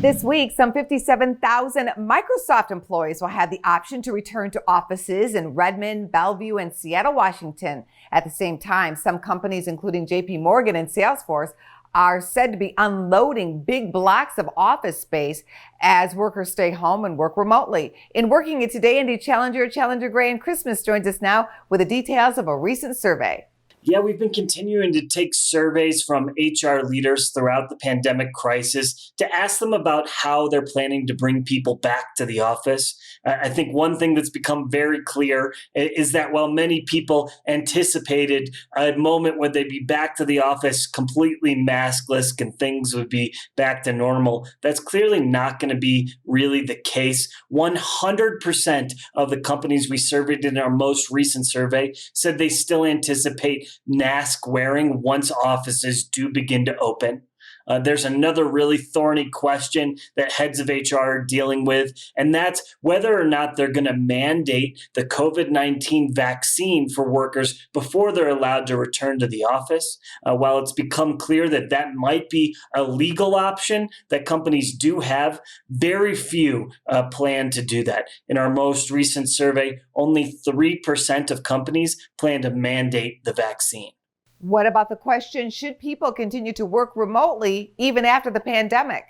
This week, some 57,000 Microsoft employees will have the option to return to offices in Redmond, Bellevue, and Seattle, Washington. At the same time, some companies, including JP Morgan and Salesforce, are said to be unloading big blocks of office space as workers stay home and work remotely. In Working It Today, Andy Challenger Gray, and Christmas joins us now with the details of a recent survey. Yeah, we've been continuing to take surveys from HR leaders throughout the pandemic crisis to ask them about how they're planning to bring people back to the office. I think one thing that's become very clear is that while many people anticipated a moment when they'd be back to the office completely maskless and things would be back to normal, that's clearly not going to be really the case. 100% of the companies we surveyed in our most recent survey said they still anticipate mask wearing once offices do begin to open. There's another really thorny question that heads of HR are dealing with, and that's whether or not they're going to mandate the COVID-19 vaccine for workers before they're allowed to return to the office. While it's become clear that that might be a legal option that companies do have, very few plan to do that. In our most recent survey, only 3% of companies plan to mandate the vaccine. What about the question, should people continue to work remotely even after the pandemic?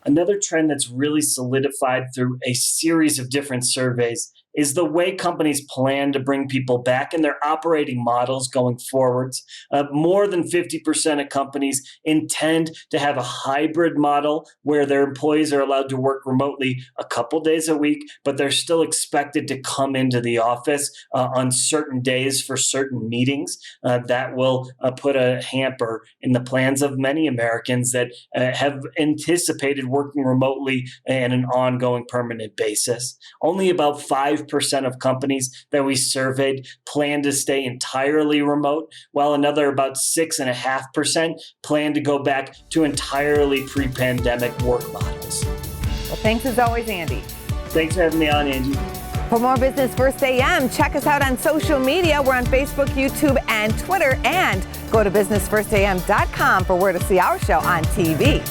Another trend that's really solidified through a series of different surveys is the way companies plan to bring people back in their operating models going forwards. More than 50% of companies intend to have a hybrid model where their employees are allowed to work remotely a couple days a week, but they're still expected to come into the office on certain days for certain meetings. That will put a hamper in the plans of many Americans that have anticipated working remotely on an ongoing permanent basis. Only about 5% of companies that we surveyed plan to stay entirely remote, while another about 6.5% plan to go back to entirely pre-pandemic work models. Well, thanks as always, Andy. Thanks for having me on, Angie. For more Business First AM, check us out on social media. We're on Facebook, YouTube, and Twitter. And go to businessfirstam.com for where to see our show on TV.